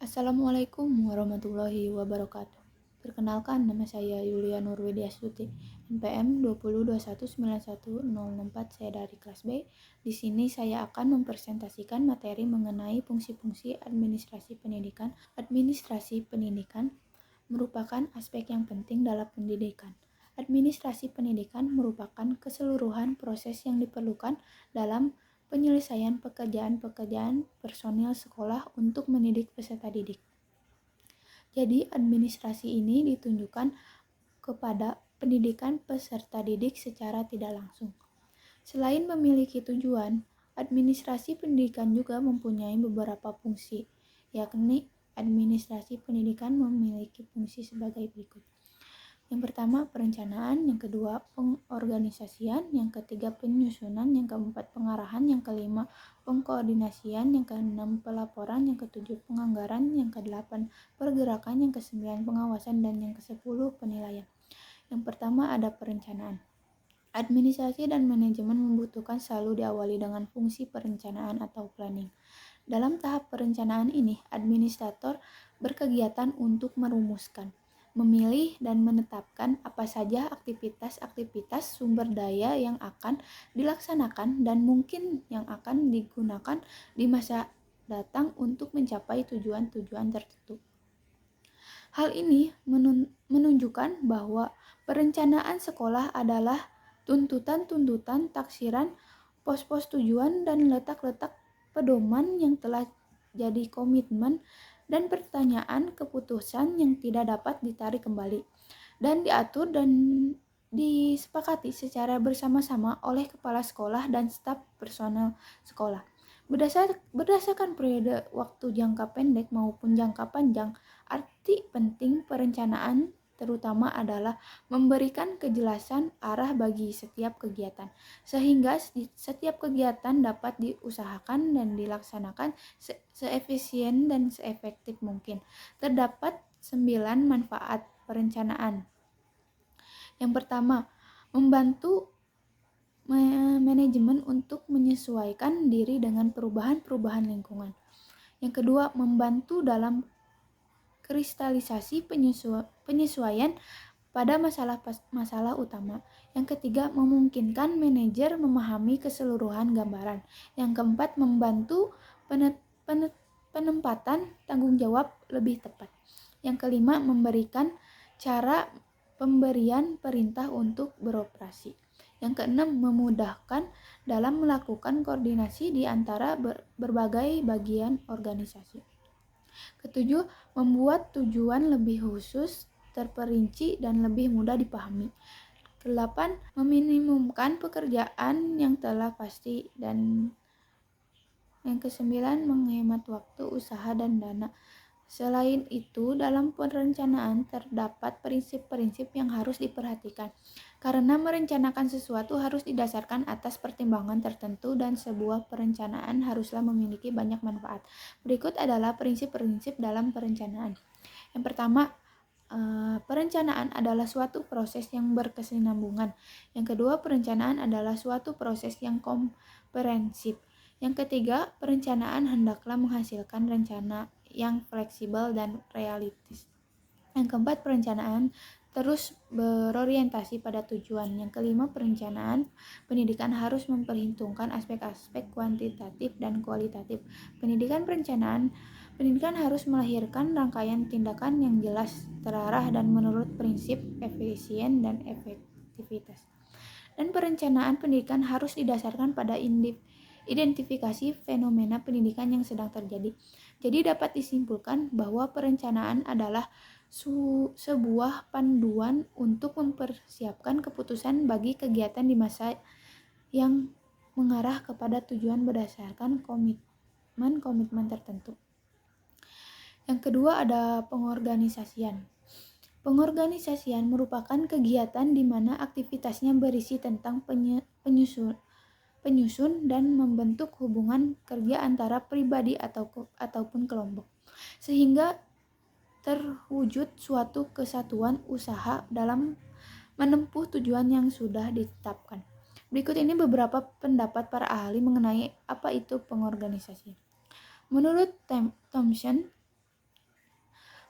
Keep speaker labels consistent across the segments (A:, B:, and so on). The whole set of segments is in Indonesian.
A: Assalamualaikum warahmatullahi wabarakatuh. Perkenalkan, nama saya Yulia Nurwidiastuti, NPM 2021911064, saya dari kelas B. Di sini saya akan mempresentasikan materi mengenai fungsi-fungsi administrasi pendidikan. Administrasi pendidikan merupakan aspek yang penting dalam pendidikan. Administrasi pendidikan merupakan keseluruhan proses yang diperlukan dalam penyelesaian pekerjaan-pekerjaan personil sekolah untuk mendidik peserta didik. Jadi, administrasi ini ditunjukkan kepada pendidikan peserta didik secara tidak langsung. Selain memiliki tujuan, administrasi pendidikan juga mempunyai beberapa fungsi, yakni administrasi pendidikan memiliki fungsi sebagai berikut. Yang pertama, perencanaan, yang kedua, pengorganisasian, yang ketiga, penyusunan, yang keempat, pengarahan, yang kelima, pengkoordinasian, yang keenam, pelaporan, yang ketujuh, penganggaran, yang kedelapan, pergerakan, yang kesembilan, pengawasan, dan yang kesepuluh, penilaian. Yang pertama ada perencanaan. Administrasi dan manajemen membutuhkan selalu diawali dengan fungsi perencanaan atau planning. Dalam tahap perencanaan ini, administrator berkegiatan untuk merumuskan, memilih dan menetapkan apa saja aktivitas-aktivitas sumber daya yang akan dilaksanakan dan mungkin yang akan digunakan di masa datang untuk mencapai tujuan-tujuan tertentu. Hal ini menunjukkan bahwa perencanaan sekolah adalah tuntutan-tuntutan, taksiran, pos-pos tujuan, dan letak-letak pedoman yang telah jadi komitmen dan pertanyaan keputusan yang tidak dapat ditarik kembali dan diatur dan disepakati secara bersama-sama oleh kepala sekolah dan staf personel sekolah. Berdasarkan periode waktu jangka pendek maupun jangka panjang, arti penting perencanaan terutama adalah memberikan kejelasan arah bagi setiap kegiatan, sehingga setiap kegiatan dapat diusahakan dan dilaksanakan seefisien dan seefektif mungkin. Terdapat 9 manfaat perencanaan. Yang pertama, membantu manajemen untuk menyesuaikan diri dengan perubahan-perubahan lingkungan. Yang kedua, membantu dalam kristalisasi penyesuaian pada masalah utama. Yang ketiga, memungkinkan manajer memahami keseluruhan gambaran. Yang keempat, membantu penempatan tanggung jawab lebih tepat. Yang kelima, memberikan cara pemberian perintah untuk beroperasi. Yang keenam, memudahkan dalam melakukan koordinasi di antara berbagai bagian organisasi. Ketujuh, membuat tujuan lebih khusus, terperinci, dan lebih mudah dipahami. Kedelapan, meminimumkan pekerjaan yang telah pasti. Dan yang kesembilan, menghemat waktu, usaha, dan dana. Selain itu, dalam perencanaan terdapat prinsip-prinsip yang harus diperhatikan. Karena merencanakan sesuatu harus didasarkan atas pertimbangan tertentu dan sebuah perencanaan haruslah memiliki banyak manfaat. Berikut adalah prinsip-prinsip dalam perencanaan. Yang pertama, perencanaan adalah suatu proses yang berkesinambungan. Yang kedua, perencanaan adalah suatu proses yang komprehensif. Yang ketiga, perencanaan hendaklah menghasilkan rencana yang fleksibel dan realistis. Yang keempat, perencanaan terus berorientasi pada tujuan. Yang kelima, perencanaan pendidikan harus memperhitungkan aspek-aspek kuantitatif dan kualitatif. Pendidikan harus melahirkan rangkaian tindakan yang jelas, terarah, dan menurut prinsip efisien dan efektivitas. Dan perencanaan pendidikan harus didasarkan pada identifikasi fenomena pendidikan yang sedang terjadi. Jadi dapat disimpulkan bahwa perencanaan adalah sebuah panduan untuk mempersiapkan keputusan bagi kegiatan di masa yang mengarah kepada tujuan berdasarkan komitmen tertentu. Yang kedua ada pengorganisasian. Pengorganisasian merupakan kegiatan di mana aktivitasnya berisi tentang penyusun dan membentuk hubungan kerja antara pribadi ataupun kelompok, sehingga terwujud suatu kesatuan usaha dalam menempuh tujuan yang sudah ditetapkan. Berikut ini beberapa pendapat para ahli mengenai apa itu pengorganisasian. Menurut Thompson,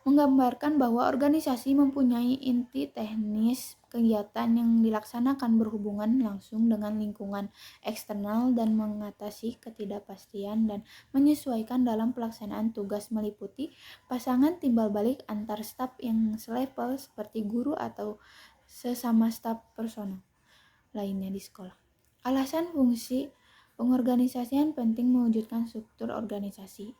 A: menggambarkan bahwa organisasi mempunyai inti teknis kegiatan yang dilaksanakan berhubungan langsung dengan lingkungan eksternal dan mengatasi ketidakpastian dan menyesuaikan dalam pelaksanaan tugas meliputi pasangan timbal balik antar staf yang selevel seperti guru atau sesama staf personal lainnya di sekolah. Alasan fungsi pengorganisasian penting mewujudkan struktur organisasi.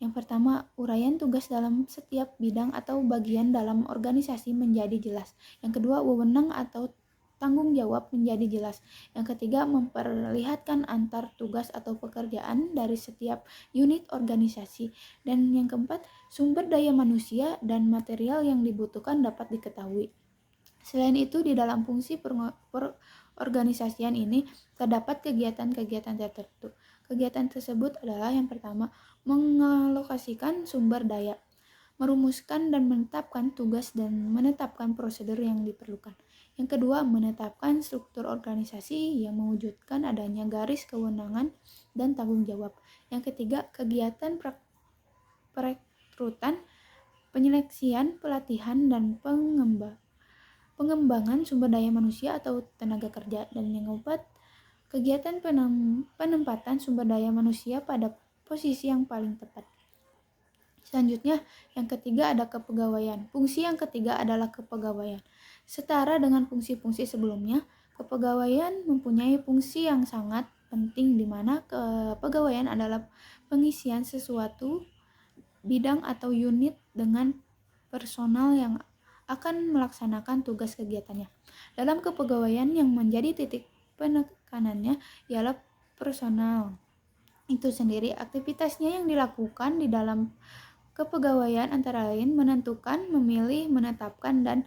A: Yang pertama, uraian tugas dalam setiap bidang atau bagian dalam organisasi menjadi jelas. Yang kedua, wewenang atau tanggung jawab menjadi jelas. Yang ketiga, memperlihatkan antar tugas atau pekerjaan dari setiap unit organisasi. Dan yang keempat, sumber daya manusia dan material yang dibutuhkan dapat diketahui. Selain itu, di dalam fungsi perorganisasian ini terdapat kegiatan-kegiatan tertentu. Kegiatan tersebut adalah yang pertama, mengalokasikan sumber daya, merumuskan dan menetapkan tugas dan menetapkan prosedur yang diperlukan. Yang kedua, menetapkan struktur organisasi yang mewujudkan adanya garis kewenangan dan tanggung jawab. Yang ketiga, kegiatan perekrutan, penyeleksian, pelatihan, dan pengembangan sumber daya manusia atau tenaga kerja. Dan yang keempat, kegiatan penempatan sumber daya manusia pada posisi yang paling tepat. Selanjutnya, yang ketiga ada kepegawaian. Fungsi yang ketiga adalah kepegawaian. Setara dengan fungsi-fungsi sebelumnya, kepegawaian mempunyai fungsi yang sangat penting di mana kepegawaian adalah pengisian sesuatu bidang atau unit dengan personal yang akan melaksanakan tugas kegiatannya. Dalam kepegawaian yang menjadi titik penekanannya ialah personal itu sendiri. Aktivitasnya yang dilakukan di dalam kepegawaian antara lain menentukan, memilih, menetapkan, dan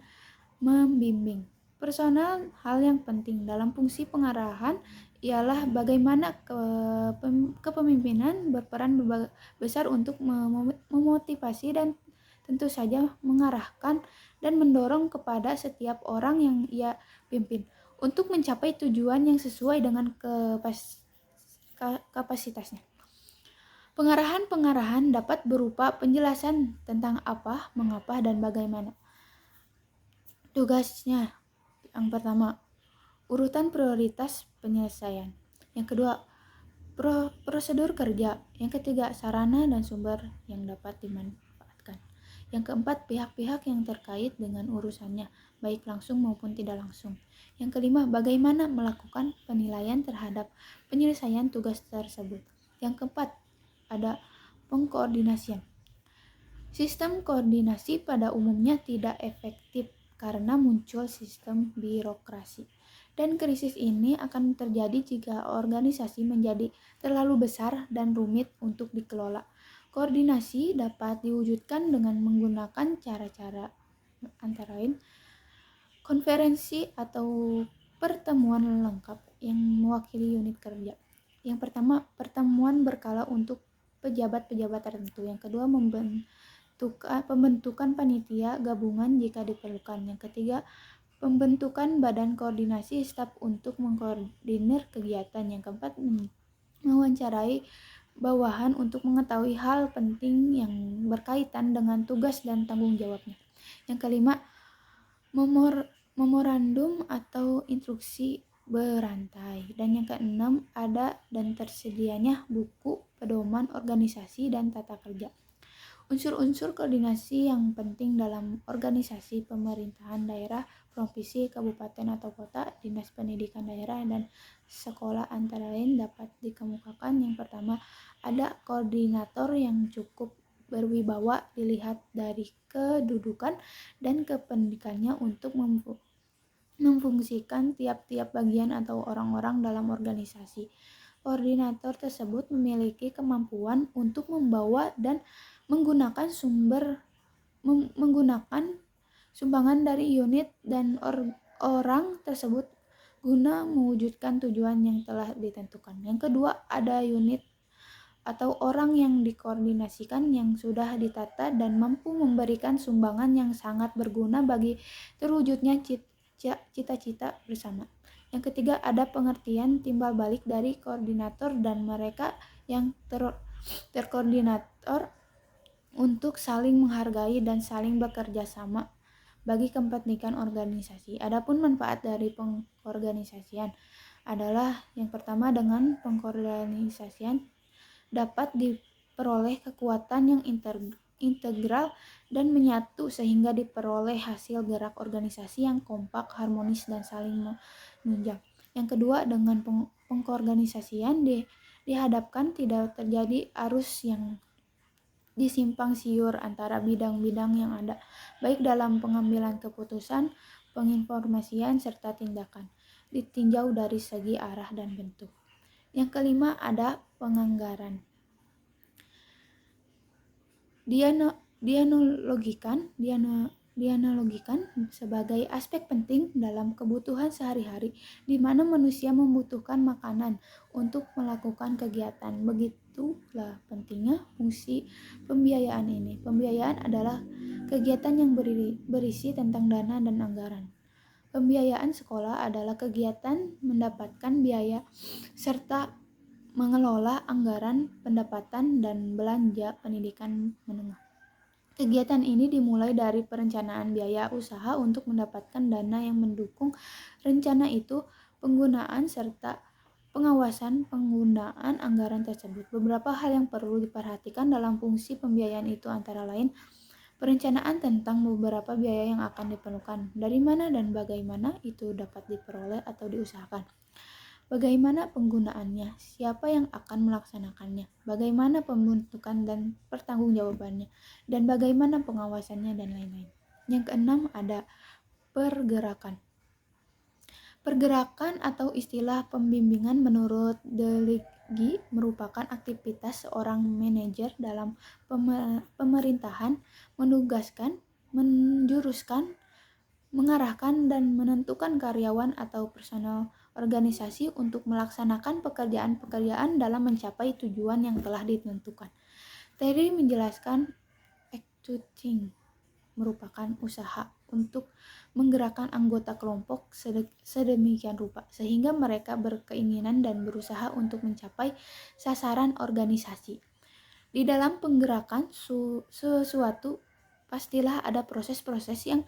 A: membimbing. Personal hal yang penting dalam fungsi pengarahan ialah bagaimana kepemimpinan berperan besar untuk memotivasi dan tentu saja mengarahkan dan mendorong kepada setiap orang yang ia pimpin untuk mencapai tujuan yang sesuai dengan kapasitasnya. Pengarahan dapat berupa penjelasan tentang apa, mengapa, dan bagaimana. Tugasnya, yang pertama, urutan prioritas penyelesaian. Yang kedua, prosedur kerja. Yang ketiga, sarana dan sumber yang dapat dimanfaatkan. Yang keempat, pihak-pihak yang terkait dengan urusannya, baik langsung maupun tidak langsung. Yang kelima, bagaimana melakukan penilaian terhadap penyelesaian tugas tersebut. Yang keempat, ada pengkoordinasian. Sistem koordinasi pada umumnya tidak efektif karena muncul sistem birokrasi. Dan krisis ini akan terjadi jika organisasi menjadi terlalu besar dan rumit untuk dikelola. Koordinasi dapat diwujudkan dengan menggunakan cara-cara antara lain konferensi atau pertemuan lengkap yang mewakili unit kerja. Yang pertama, pertemuan berkala untuk pejabat-pejabat tertentu. Yang kedua, pembentukan panitia gabungan jika diperlukan. Yang ketiga, pembentukan badan koordinasi staf untuk mengkoordinir kegiatan. Yang keempat, mewawancarai bawahan untuk mengetahui hal penting yang berkaitan dengan tugas dan tanggung jawabnya. Yang kelima, memorandum atau instruksi berantai. Dan yang keenam, ada dan tersedianya buku pedoman organisasi dan tata kerja. Unsur-unsur koordinasi yang penting dalam organisasi pemerintahan daerah, provinsi, kabupaten atau kota, dinas pendidikan daerah, dan sekolah antara lain dapat dikemukakan. Yang pertama, ada koordinator yang cukup berwibawa dilihat dari kedudukan dan kependidikannya untuk memfungsikan tiap-tiap bagian atau orang-orang dalam organisasi. Koordinator tersebut memiliki kemampuan untuk membawa dan menggunakan sumbangan dari unit dan orang tersebut guna mewujudkan tujuan yang telah ditentukan. Yang kedua, ada unit atau orang yang dikoordinasikan yang sudah ditata dan mampu memberikan sumbangan yang sangat berguna bagi terwujudnya cita-cita bersama. Yang ketiga, ada pengertian timbal balik dari koordinator dan mereka yang terkoordinator untuk saling menghargai dan saling bekerja sama bagi kepentingan organisasi. Adapun manfaat dari pengorganisasian adalah yang pertama, dengan pengorganisasian dapat diperoleh kekuatan yang integral dan menyatu sehingga diperoleh hasil gerak organisasi yang kompak, harmonis, dan saling menunjang. Yang kedua, dengan pengorganisasian dihadapkan tidak terjadi arus yang disimpang siur antara bidang-bidang yang ada, baik dalam pengambilan keputusan, penginformasian, serta tindakan, ditinjau dari segi arah dan bentuk. Yang kelima, ada penganggaran. Dianalogikan sebagai aspek penting dalam kebutuhan sehari-hari, di mana manusia membutuhkan makanan untuk melakukan kegiatan. Begitulah pentingnya fungsi pembiayaan ini. Pembiayaan adalah kegiatan yang berisi tentang dana dan anggaran. Pembiayaan sekolah adalah kegiatan mendapatkan biaya serta mengelola anggaran pendapatan dan belanja pendidikan menengah. Kegiatan ini dimulai dari perencanaan biaya usaha untuk mendapatkan dana yang mendukung rencana itu, penggunaan serta pengawasan penggunaan anggaran tersebut. Beberapa hal yang perlu diperhatikan dalam fungsi pembiayaan itu antara lain perencanaan tentang beberapa biaya yang akan diperlukan, dari mana dan bagaimana itu dapat diperoleh atau diusahakan. Bagaimana penggunaannya, siapa yang akan melaksanakannya, bagaimana pembentukan dan pertanggungjawabannya, dan bagaimana pengawasannya, dan lain-lain. Yang keenam, ada pergerakan. Pergerakan atau istilah pembimbingan menurut Delegi merupakan aktivitas seorang manajer dalam pemerintahan menugaskan, menjuruskan, mengarahkan, dan menentukan karyawan atau personel organisasi untuk melaksanakan pekerjaan-pekerjaan dalam mencapai tujuan yang telah ditentukan. Terry menjelaskan executing merupakan usaha untuk menggerakkan anggota kelompok sedemikian rupa sehingga mereka berkeinginan dan berusaha untuk mencapai sasaran organisasi. Di dalam penggerakan sesuatu pastilah ada proses-proses yang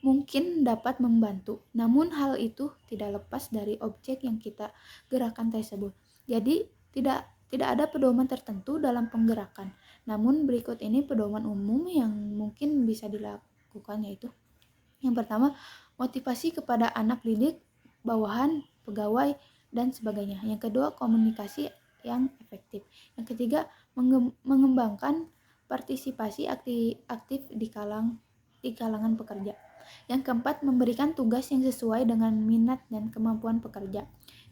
A: mungkin dapat membantu, namun hal itu tidak lepas dari objek yang kita gerakan tersebut. Jadi tidak ada pedoman tertentu dalam penggerakan. Namun berikut ini pedoman umum yang mungkin bisa dilakukan, yaitu yang pertama, motivasi kepada anak didik, bawahan, pegawai, dan sebagainya. Yang kedua, komunikasi yang efektif. Yang ketiga, mengembangkan partisipasi aktif di kalangan pekerja. Yang keempat, memberikan tugas yang sesuai dengan minat dan kemampuan pekerja.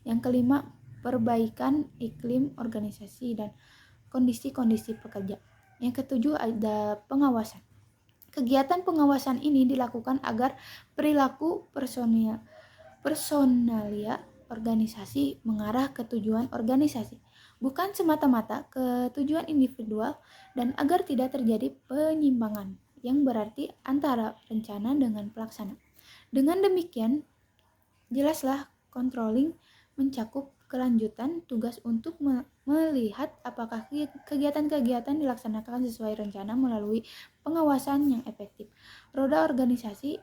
A: Yang kelima, perbaikan iklim organisasi dan kondisi-kondisi pekerja. Yang ketujuh, ada pengawasan. Kegiatan pengawasan ini dilakukan agar perilaku personalia organisasi mengarah ke tujuan organisasi, bukan semata-mata ke tujuan individual, dan agar tidak terjadi penyimpangan yang berarti antara rencana dengan pelaksana. Dengan demikian, jelaslah controlling mencakup kelanjutan tugas untuk melihat apakah kegiatan-kegiatan dilaksanakan sesuai rencana melalui pengawasan yang efektif. Roda organisasi,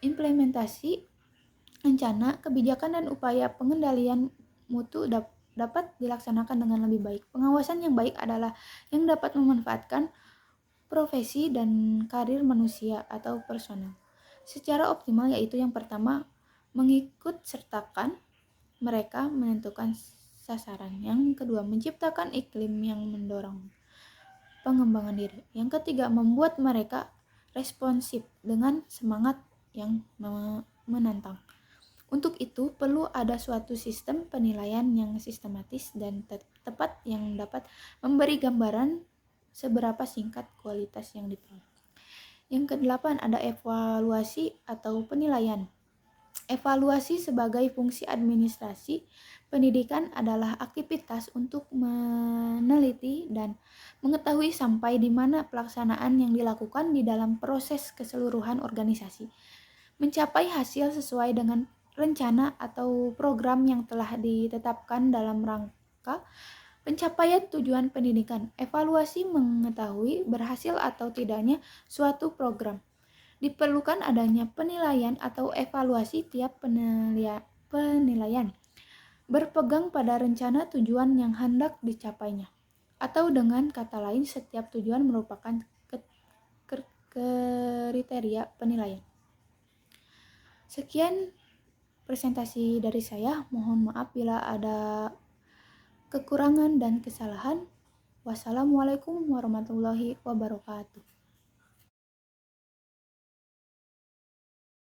A: implementasi rencana, kebijakan, dan upaya pengendalian mutu dapat dilaksanakan dengan lebih baik. Pengawasan yang baik adalah yang dapat memanfaatkan profesi dan karir manusia atau personal secara optimal, yaitu yang pertama, mengikut sertakan mereka menentukan sasaran. Yang kedua, menciptakan iklim yang mendorong pengembangan diri. Yang ketiga, membuat mereka responsif dengan semangat yang menantang. Untuk itu, perlu ada suatu sistem penilaian yang sistematis dan tepat yang dapat memberi gambaran seberapa singkat kualitas yang diperoleh. Yang kedelapan, ada evaluasi atau penilaian. Evaluasi sebagai fungsi administrasi pendidikan adalah aktivitas untuk meneliti dan mengetahui sampai di mana pelaksanaan yang dilakukan di dalam proses keseluruhan organisasi, mencapai hasil sesuai dengan rencana atau program yang telah ditetapkan dalam rangka Pencapaian tujuan pendidikan. Evaluasi mengetahui berhasil atau tidaknya suatu program. Diperlukan adanya penilaian atau evaluasi tiap penilaian. Berpegang pada rencana tujuan yang hendak dicapainya. Atau dengan kata lain, setiap tujuan merupakan kriteria penilaian. Sekian presentasi dari saya. Mohon maaf bila ada kekurangan dan kesalahan. Wassalamualaikum warahmatullahi wabarakatuh.